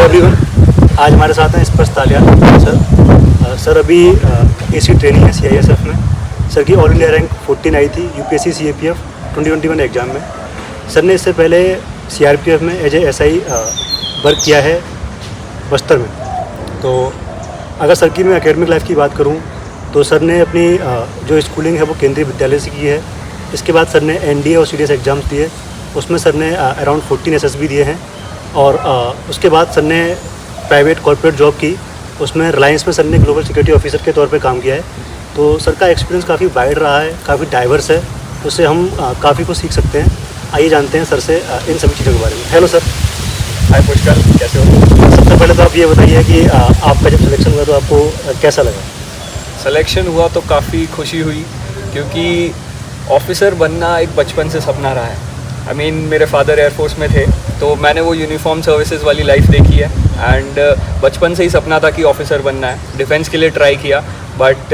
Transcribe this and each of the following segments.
Everyone, आज हमारे साथ हैं स्पर्श तालिया सर। सर अभी एसी ट्रेनिंग है CISF में। सर की ऑल इंडिया रैंक 14 आई थी UPSC CAPF 2021 एग्ज़ाम में। सर ने इससे पहले CRPF में एज ए SI वर्क किया है बस्तर में। तो अगर सर की मैं एकेडमिक लाइफ की बात करूं तो सर ने अपनी जो स्कूलिंग है वो केंद्रीय विद्यालय से की है। इसके बाद सर ने NDA और CDS एग्ज़ाम्स दिए, उसमें सर ने अराउंड 14 SSB दिए हैं। और उसके बाद सर ने प्राइवेट कॉर्पोरेट जॉब की, उसमें रिलायंस में सर ने ग्लोबल सिक्योरिटी ऑफिसर के तौर पे काम किया है। तो सर का एक्सपीरियंस काफ़ी वाइड रहा है, काफ़ी डाइवर्स है, उससे हम काफ़ी कुछ सीख सकते हैं। आइए जानते हैं सर से इन सभी चीज़ों के बारे में। Hello sir. हाय पुष्कर, कैसे हो? सबसे पहले तो आप ये बताइए कि आपका जब सिलेक्शन हुआ तो आपको कैसा लगा? सिलेक्शन हुआ तो काफ़ी खुशी हुई, क्योंकि ऑफिसर बनना एक बचपन से सपना रहा है। मेरे फादर एयरफोर्स में थे, तो मैंने वो यूनिफॉर्म सर्विसेज वाली लाइफ देखी है। एंड बचपन से ही सपना था कि ऑफिसर बनना है। डिफेंस के लिए ट्राई किया, बट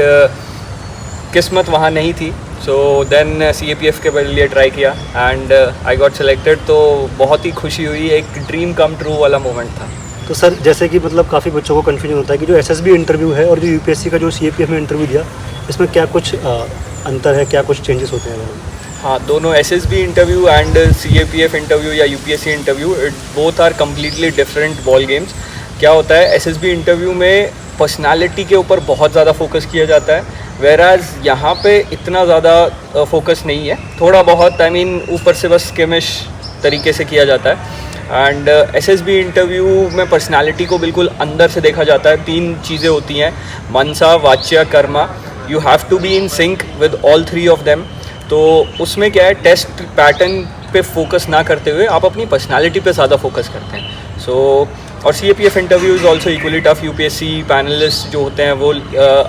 किस्मत वहाँ नहीं थी। सो देन CAPF के लिए ट्राई किया एंड आई गॉट सिलेक्टेड। तो बहुत ही खुशी हुई, एक ड्रीम कम ट्रू वाला मोमेंट था। तो सर जैसे कि मतलब काफ़ी बच्चों को कन्फ्यूजन होता है कि जो SSB इंटरव्यू है और जो UPSC का जो CAPF में इंटरव्यू दिया, इसमें क्या कुछ अंतर है, क्या कुछ चेंजेस होते हैं? हाँ, दोनों SSB interview and CAPF interview या UPSC interview, it both are completely different ball games. क्या होता है, SSB इंटरव्यू में पर्सनालिटी के ऊपर बहुत ज़्यादा फोकस किया जाता है, वेराज यहाँ पे इतना ज़्यादा फोकस नहीं है। थोड़ा बहुत ऊपर से बस स्किमिश तरीके से किया जाता है। एंड SSB इंटरव्यू में पर्सनालिटी को बिल्कुल अंदर से देखा जाता है। 3 चीज़ें होती हैं, मनसा, वाच्या, कर्मा। You have to be in sync with all 3 of them. तो उसमें क्या है, टेस्ट पैटर्न पे फोकस ना करते हुए आप अपनी पर्सनालिटी पे ज़्यादा फोकस करते हैं। सो और CAPF interview is also equally tough. UPSC panelist जो होते हैं वो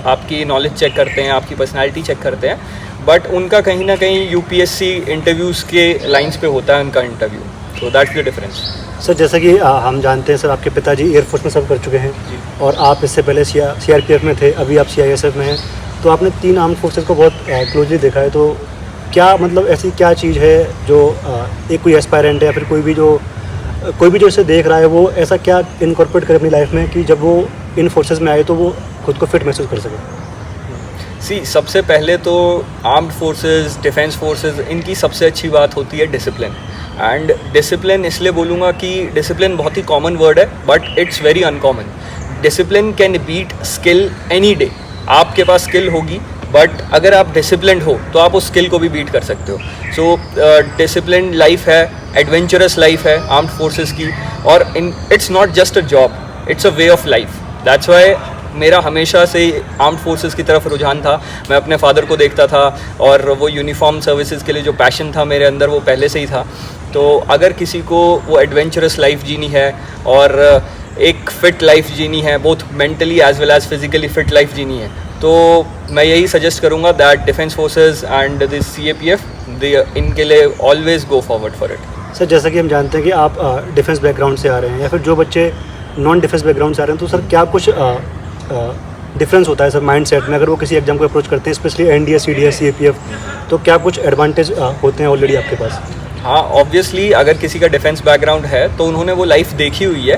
आपकी नॉलेज चेक करते हैं, आपकी पर्सनालिटी चेक करते हैं, बट उनका कहीं ना कहीं UPSC इंटरव्यूज़ के लाइंस पे होता है उनका interview. So that's the difference. Sir जैसा कि हम जानते हैं सर, आपके पिताजी एयरफोर्स में सर्व कर चुके हैं और आप इससे पहले CRPF में थे, अभी आप CISF में हैं। तो आपने 3 आर्म्ड फोर्सेज को बहुत क्लोजली देखा है। तो क्या मतलब ऐसी क्या चीज़ है जो एक कोई एस्पायरेंट है या फिर कोई भी जो इसे देख रहा है, वो ऐसा क्या इनकॉर्पोरेट करे अपनी लाइफ में कि जब वो इन फोर्सेस में आए तो वो खुद को फिट महसूस कर सके? सबसे पहले तो आर्म्ड फोर्सेस, डिफेंस फोर्सेस, इनकी सबसे अच्छी बात होती है डिसिप्लिन। एंड डिसिप्लिन इसलिए बोलूँगा कि डिसिप्लिन बहुत ही कॉमन वर्ड है, but it's very uncommon. Discipline can beat skill any day. आपके पास स्किल होगी, बट अगर आप डिसिप्लिन्ड हो तो आप उस स्किल को भी बीट कर सकते हो। सो डिसिप्लिन्ड लाइफ है, एडवेंचरस लाइफ है आर्म्ड फोर्सेस की। और it's not just a job, it's a way of life. That's why मेरा हमेशा से आर्म्ड फोर्सेस की तरफ रुझान था। मैं अपने फादर को देखता था और वो यूनिफॉर्म सर्विसेज के लिए जो पैशन था मेरे अंदर, वो पहले से ही था। तो अगर किसी को वो एडवेंचरस लाइफ जीनी है और एक फ़िट लाइफ जीनी है, both mentally as well as physically fit life जीनी है, तो मैं यही सजेस्ट करूँगा that defence forces and this CAPF, इनके लिए always go forward for it. Sir जैसा कि हम जानते हैं कि आप डिफेंस बैकग्राउंड से आ रहे हैं या फिर जो बच्चे नॉन डिफेंस बैकग्राउंड से आ रहे हैं, तो सर क्या कुछ डिफरेंस होता है सर माइंड सेट में अगर वो किसी एग्जाम को अप्रोच करते हैं, स्पेशली NDA, CDS, CAPF, तो क्या कुछ एडवांटेज होते हैं ऑलरेडी आपके पास? हाँ, ऑब्वियसली अगर किसी का डिफेंस बैकग्राउंड है तो उन्होंने वो लाइफ देखी हुई है।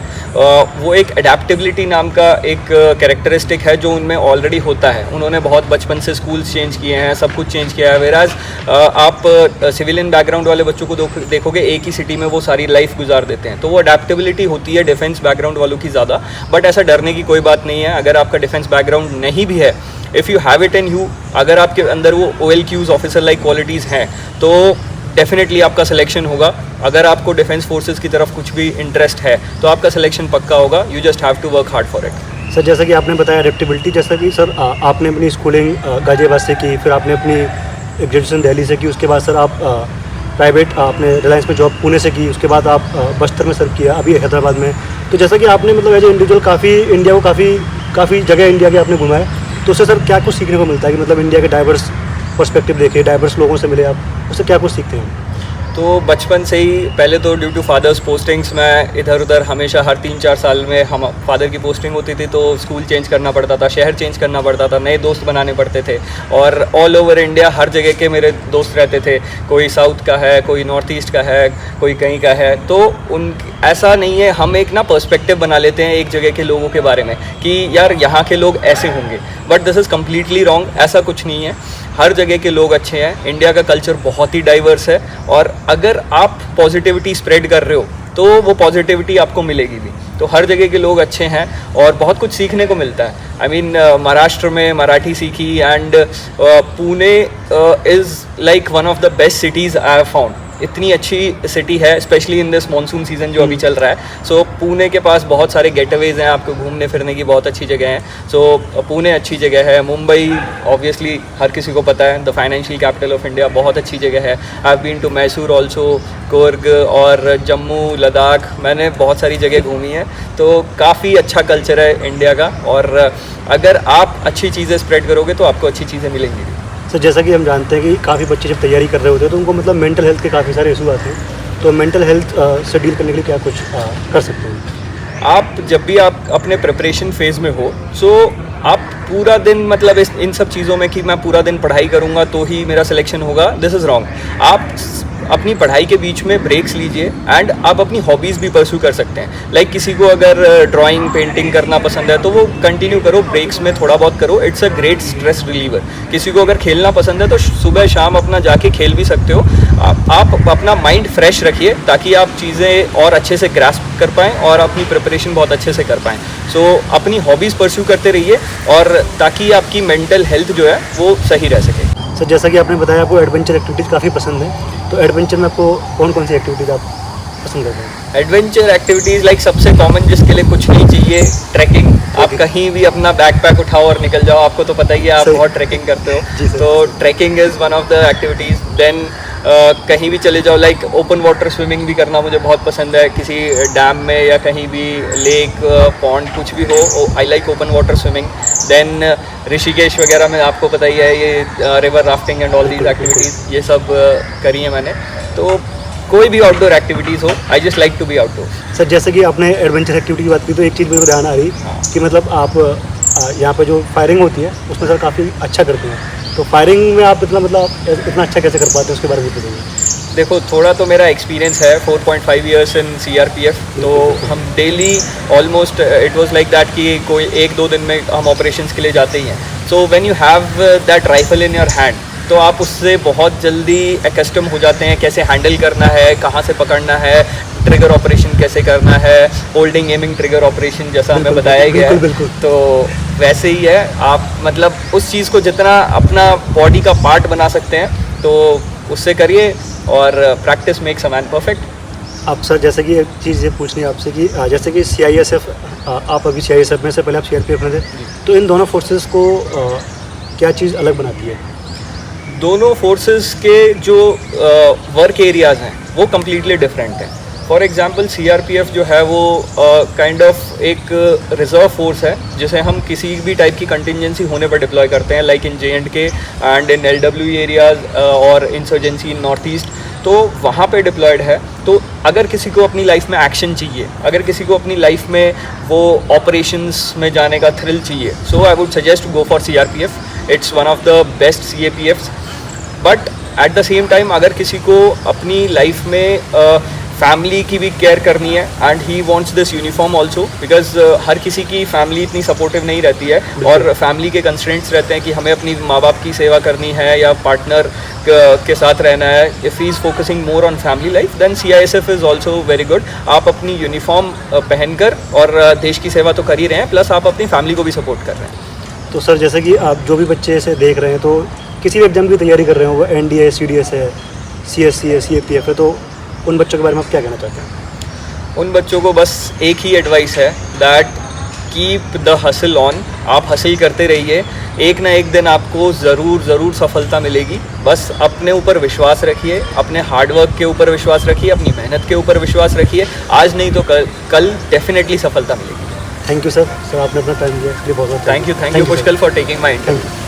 वो एक एडेप्टेबिलिटी नाम का एक कैरेक्टरिस्टिक है जो उनमें ऑलरेडी होता है। उन्होंने बहुत बचपन से स्कूल्स चेंज किए हैं, सब कुछ चेंज किया है। वेराज आप सिविलियन बैकग्राउंड वाले बच्चों को देखोगे, एक ही सिटी में वो सारी लाइफ गुजार देते हैं। तो वो अडेप्टेबिलिटी होती है डिफेंस बैकग्राउंड वालों की ज़्यादा। बट ऐसा डरने की कोई बात नहीं है। अगर आपका डिफेंस बैकग्राउंड नहीं भी है, if you have it in you, अगर आपके अंदर वो OLQs ऑफिसर लाइक क्वालिटीज़ हैं, तो डेफिनेटली आपका सिलेक्शन होगा। अगर आपको डिफेंस फोर्सेस की तरफ कुछ भी इंटरेस्ट है तो आपका सिलेक्शन पक्का होगा। You just have to work hard for it. Sir जैसा कि आपने बताया एडेप्टेबिलिटी, जैसा कि सर आपने अपनी स्कूलिंग गाजियाबाद से की, फिर आपने अपनी ग्रेजुएशन दिल्ली से की, उसके बाद सर आप प्राइवेट आपने रिलायंस में जॉब पुणे से की, उसके बाद आप बस्तर में सर्व किया, अभी हैदराबाद में। तो जैसा कि आपने मतलब एज ए इंडिविजुअल इंडिया को काफ़ी जगह इंडिया के आपने घुमाया, तो उससे सर क्या कुछ सीखने को मिलता है कि मतलब इंडिया के डाइवर्स पर्सपेक्टिव देखे, डाइवर्स लोगों से मिले आप, उससे क्या कुछ सीखते हैं? तो बचपन से ही पहले तो ड्यू टू फादर्स पोस्टिंग्स मैं इधर उधर हमेशा हर 3-4 साल में हम फादर की पोस्टिंग होती थी तो स्कूल चेंज करना पड़ता था, शहर चेंज करना पड़ता था, नए दोस्त बनाने पड़ते थे। और ऑल ओवर इंडिया हर जगह के मेरे दोस्त रहते थे, कोई साउथ का है, कोई नॉर्थ ईस्ट का है, कोई कहीं का है। तो उन ऐसा नहीं है, हम एक ना पर्सपेक्टिव बना लेते हैं एक जगह के लोगों के बारे में कि यार यहाँ के लोग ऐसे होंगे, but this is completely wrong. ऐसा कुछ नहीं है, हर जगह के लोग अच्छे हैं। इंडिया का कल्चर बहुत ही डाइवर्स है और अगर आप पॉजिटिविटी स्प्रेड कर रहे हो तो वो पॉजिटिविटी आपको मिलेगी भी। तो हर जगह के लोग अच्छे हैं और बहुत कुछ सीखने को मिलता है। आई मीन महाराष्ट्र में मराठी सीखी and Pune is like one of the best cities I have found. इतनी अच्छी सिटी है specially in this monsoon season जो अभी चल रहा है। सो पुणे के पास बहुत सारे गेटअवेज हैं, आपको घूमने फिरने की बहुत अच्छी जगह हैं। सो पुणे अच्छी जगह है। मुंबई ऑब्वियसली हर किसी को पता है, the financial capital of India, बहुत अच्छी जगह है। I have been to Mysore also, Coorg और जम्मू, लद्दाख, मैंने बहुत सारी जगह घूमी है। तो काफ़ी अच्छा कल्चर है इंडिया का और अगर आप अच्छी चीज़ें स्प्रेड करोगे तो आपको अच्छी चीज़ें मिलेंगी। सर जैसा कि हम जानते हैं कि काफ़ी बच्चे जब तैयारी कर रहे होते हैं तो उनको मतलब मेंटल हेल्थ के काफ़ी सारे इशू आते हैं, तो मेंटल हेल्थ से डील करने के लिए क्या कुछ कर सकते हैं? आप जब भी आप अपने प्रिपरेशन फेज़ में हो सो आप पूरा दिन मतलब इन सब चीज़ों में कि मैं पूरा दिन पढ़ाई करूँगा तो ही मेरा सिलेक्शन होगा, दिस इज़ रॉन्ग। आप अपनी पढ़ाई के बीच में ब्रेक्स लीजिए एंड आप अपनी हॉबीज़ भी परस्यू कर सकते हैं। लाइक किसी को अगर ड्राइंग पेंटिंग करना पसंद है तो वो कंटिन्यू करो, ब्रेक्स में थोड़ा बहुत करो, it's a great stress reliever. किसी को अगर खेलना पसंद है तो सुबह शाम अपना जाके खेल भी सकते हो। आप अपना माइंड फ्रेश रखिए ताकि आप चीज़ें और अच्छे से ग्रास्प कर पाएँ और अपनी प्रिपरेशन बहुत अच्छे से कर पाएँ। सो अपनी हॉबीज़ परस्यू करते रहिए और ताकि आपकी मेंटल हेल्थ जो है वो सही रह सके। सर जैसा कि आपने बताया आपको एडवेंचर एक्टिविटीज़ काफ़ी पसंद है, तो एडवेंचर में आपको कौन कौन सी एक्टिविटीज़ आप पसंद करते हैं? एडवेंचर एक्टिविटीज़ लाइक सबसे कॉमन जिसके लिए कुछ नहीं चाहिए, ट्रैकिंग। आप कहीं भी अपना बैकपैक उठाओ और निकल जाओ, आपको तो पता ही है आप बहुत ट्रैकिंग करते हो, तो trekking is one of the activities. Then कहीं भी चले जाओ, लाइक ओपन वाटर स्विमिंग भी करना मुझे बहुत पसंद है, किसी डैम में या कहीं भी लेक पॉन्ड कुछ भी हो, I like open water swimming. Then Rishikesh वगैरह में आपको पता ही है ये river rafting and all these activities, ये सब करी है मैंने। तो कोई भी आउटडोर एक्टिविटीज़ हो, I just like to be outdoor. Sir जैसे कि आपने एडवेंचर एक्टिविटी की बात की तो एक चीज़ मेरे को ध्यान आ रही कि मतलब आप यहाँ पे जो फायरिंग होती है उसमें सर काफ़ी अच्छा करते हैं, तो फायरिंग में आप मतलब इतना अच्छा कैसे कर पाते हैं उसके बारे में बताइए। देखो थोड़ा तो मेरा एक्सपीरियंस है, 4.5 ईयर्स इन CRPF, तो हम daily almost it was like that कि कोई 1-2 दिन में हम ऑपरेशंस के लिए जाते ही हैं। So when you have that rifle in your hand तो आप उससे बहुत जल्दी एकस्टम हो जाते हैं, कैसे हैंडल करना है, कहाँ से पकड़ना है, ट्रिगर ऑपरेशन कैसे करना है, होल्डिंग एमिंग ट्रिगर ऑपरेशन जैसा हमें बताया गया है। तो वैसे ही है, आप मतलब उस चीज़ को जितना अपना बॉडी का पार्ट बना सकते हैं तो उससे करिए और practice makes a man perfect. आप सर जैसे कि एक चीज़ ये पूछनी है आपसे कि जैसे कि CISF, आप अभी CISF में से पहले आप CRPF में थे, तो इन दोनों फोर्सेस को क्या चीज़ अलग बनाती है? दोनों फोर्सेस के जो वर्क एरियाज़ हैं वो कम्प्लीटली डिफरेंट हैं। फॉर एग्ज़ाम्पल CRPF जो है वो काइंड ऑफ एक रिज़र्व फोर्स है जिसे हम किसी भी टाइप की कंटिजेंसी होने पर डिप्लॉय करते हैं, like in J&K and in LW areas और इंसर्जेंसी इन नॉर्थ ईस्ट, तो वहाँ पे डिप्लॉयड है। तो अगर किसी को अपनी लाइफ में एक्शन चाहिए, अगर किसी को अपनी लाइफ में वो ऑपरेशंस में जाने का थ्रिल चाहिए, so I would suggest to go for CRPF। It's one of the best CAPFs। But at the same time अगर किसी को अपनी लाइफ में फैमिली की भी केयर करनी है and he wants this uniform also, because हर किसी की फैमिली इतनी सपोर्टिव नहीं रहती है और फैमिली के कंस्ट्रेंट्स रहते हैं कि हमें अपनी माँ बाप की सेवा करनी है या पार्टनर के साथ रहना है। If he is focusing more on family life then CISF is also very good. आप अपनी यूनिफॉर्म पहनकर और देश की सेवा तो कर ही रहे हैं, प्लस आप अपनी फैमिली को भी सपोर्ट कर रहे हैं। तो सर जैसे कि आप जो भी बच्चे इसे देख रहे हैं तो किसी भी एग्जाम की तैयारी कर रहे हो, वो NDA CDS है, CSC है, CAPF है, तो उन बच्चों के बारे में आप क्या कहना चाहते हैं? उन बच्चों को बस एक ही एडवाइस है that keep the hustle on. आप हसल करते रहिए, एक ना एक दिन आपको ज़रूर सफलता मिलेगी। बस अपने ऊपर विश्वास रखिए, अपने हार्डवर्क के ऊपर विश्वास रखिए, अपनी मेहनत के ऊपर विश्वास रखिए। आज नहीं तो कल डेफिनेटली सफलता मिलेगी। थैंक यू सर, आपने अपना टाइम दिया इसके लिए बहुत बहुत thank you Pushkal for taking my interview.